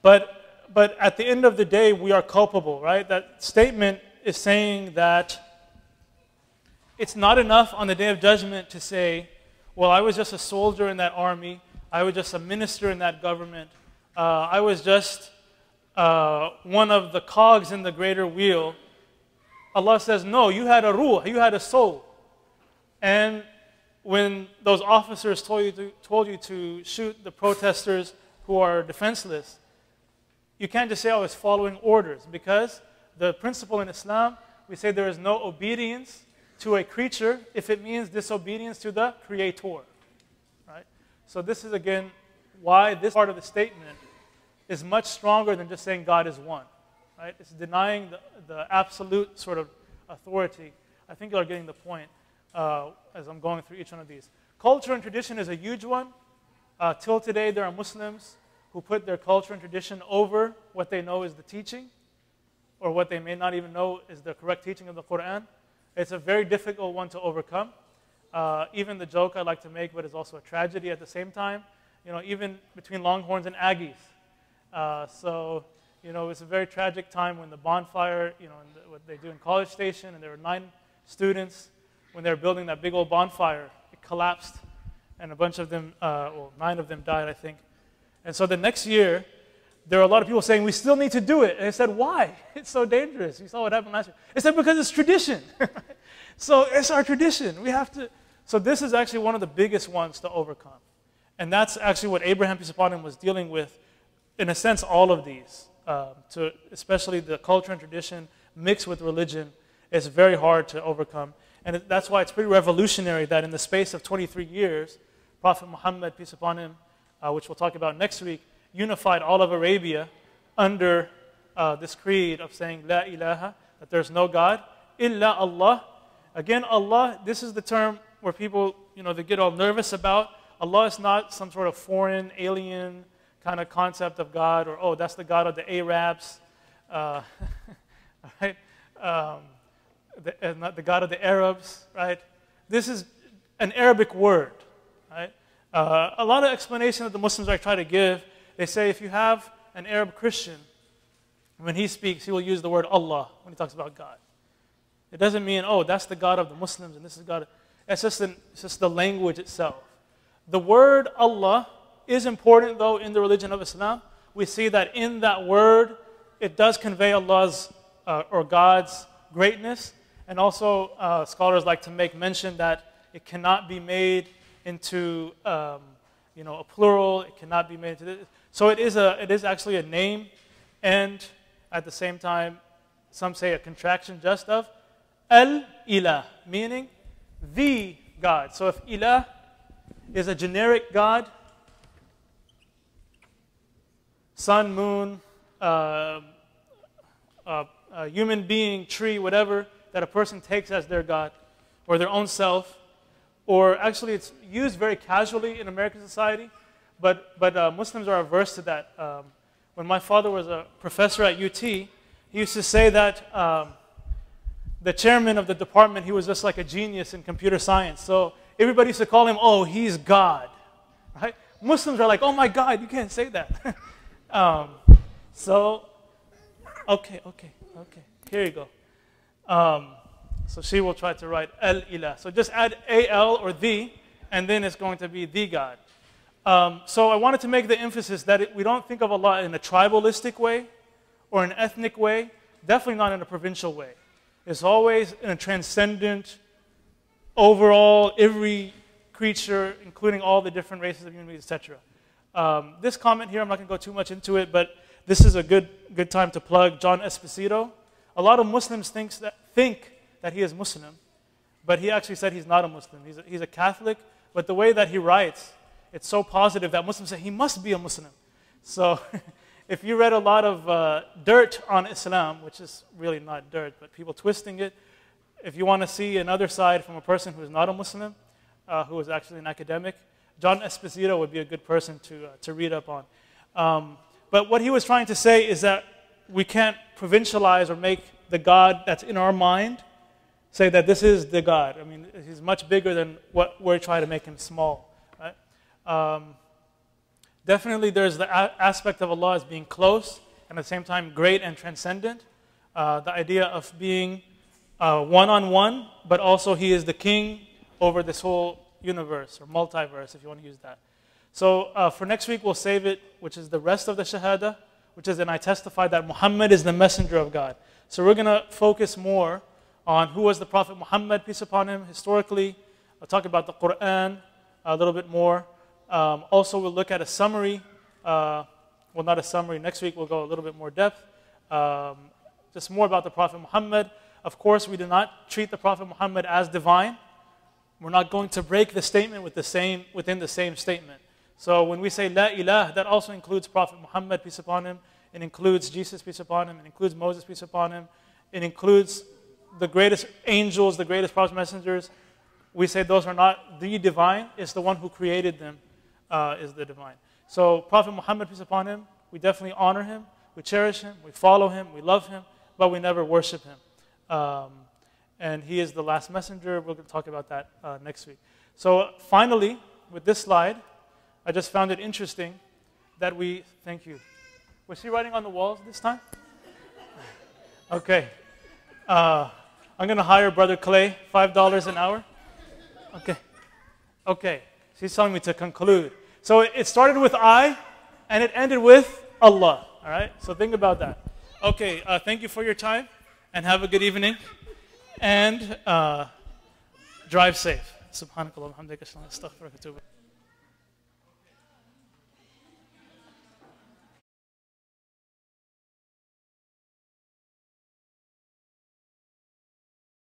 But at the end of the day, we are culpable, right? That statement is saying that it's not enough on the day of judgment to say, well, I was just a soldier in that army. I was just a minister in that government. I was just one of the cogs in the greater wheel. Allah says, no, you had a ruh, you had a soul. And when those officers told you to shoot the protesters who are defenseless, you can't just say, I was following orders, because the principle in Islam, we say there is no obedience to a creature if it means disobedience to the Creator. Right? So this is, again, why this part of the statement is much stronger than just saying God is one. Right? It's denying the absolute sort of authority. I think you are getting the point as I'm going through each one of these. Culture and tradition is a huge one. Till today, there are Muslims who put their culture and tradition over what they know is the teaching, or what they may not even know is the correct teaching of the Quran. It's a very difficult one to overcome. Even the joke I like to make, but it's also a tragedy at the same time, even between Longhorns and Aggies. So, it's a very tragic time when the bonfire, what they do in College Station, and there were 9 students, when they were building that big old bonfire, it collapsed, and a bunch of them, 9 of them died, I think. And so the next year, there were a lot of people saying, we still need to do it. And I said, why? It's so dangerous. You saw what happened last year. I said, because it's tradition. So it's our tradition. We have to. So this is actually one of the biggest ones to overcome. And that's actually what Abraham, peace upon him, was dealing with, in a sense, all of these. Especially the culture and tradition mixed with religion is very hard to overcome. And that's why it's pretty revolutionary that in the space of 23 years, Prophet Muhammad, peace upon him, which we'll talk about next week, unified all of Arabia under this creed of saying, La ilaha, that there's no God, illa Allah. Again, Allah, this is the term where people, they get all nervous about. Allah is not some sort of foreign, alien kind of concept of God, or, oh, that's the God of the Arabs, right? Not the God of the Arabs, right? This is an Arabic word, right? A lot of explanation that the Muslims try to give, they say if you have an Arab Christian, when he speaks, he will use the word Allah when he talks about God. It doesn't mean, oh, that's the God of the Muslims and this is God. It's just the language itself. The word Allah is important, though, in the religion of Islam. We see that in that word, it does convey Allah's or God's greatness. And also, scholars like to make mention that it cannot be made into a plural. It cannot be made into this. So it is actually a name, and at the same time, some say a contraction just of Al-Ilah, meaning the God. So if Ilah is a generic God, sun, moon, human being, tree, whatever, that a person takes as their God, or their own self, or actually it's used very casually in American society, but Muslims are averse to that. When my father was a professor at UT, he used to say that the chairman of the department, he was just like a genius in computer science. So everybody used to call him, oh, he's God. Right? Muslims are like, oh my God, you can't say that. Okay, here you go. So she will try to write Al-Ilah. So just add A-L or the, and then it's going to be the God. So I wanted to make the emphasis that we don't think of Allah in a tribalistic way or an ethnic way, definitely not in a provincial way. It's always in a transcendent, overall, every creature, including all the different races of human beings, etc. This comment here, I'm not going to go too much into it, but this is a good time to plug John Esposito. A lot of Muslims think that he is Muslim, but he actually said he's not a Muslim. He's a Catholic, but the way that he writes, it's so positive that Muslims say he must be a Muslim. So if you read a lot of dirt on Islam, which is really not dirt, but people twisting it, if you want to see another side from a person who is not a Muslim, who is actually an academic, John Esposito would be a good person to read up on. But what he was trying to say is that we can't provincialize or make the God that's in our mind say that this is the God. I mean, he's much bigger than what we're trying to make him small. Right? Definitely there's the aspect of Allah as being close and at the same time great and transcendent. The idea of being one-on-one, but also He is the king over this whole universe or multiverse, if you want to use that. So for next week, we'll save it, which is the rest of the Shahada, which is, and I testify that Muhammad is the messenger of God. So we're going to focus more on who was the Prophet Muhammad, peace upon him, historically. I'll talk about the Quran a little bit more. Also, we'll look at a summary. Well, not a summary. Next week, we'll go a little bit more depth. Just more about the Prophet Muhammad. Of course, we do not treat the Prophet Muhammad as divine. We're not going to break the statement within the same statement. So when we say La ilah, that also includes Prophet Muhammad, peace upon him. It includes Jesus, peace upon him. It includes Moses, peace upon him. It includes the greatest angels, the greatest prophets, messengers. We say those are not the divine. It's the one who created them is the divine. So Prophet Muhammad, peace upon him, we definitely honor him. We cherish him. We follow him. We love him. But we never worship him. And he is the last messenger. We're going to talk about that next week. So finally, with this slide, I just found it interesting that thank you. Was he writing on the walls this time? Okay. I'm going to hire Brother Clay, $5 an hour. Okay. Okay. He's telling me to conclude. So it started with I, and it ended with Allah. All right? So think about that. Okay. Thank you for your time, and have a good evening. And drive safe. Subhanakallah, alhamdulillah, astaghfiruka wa atubu.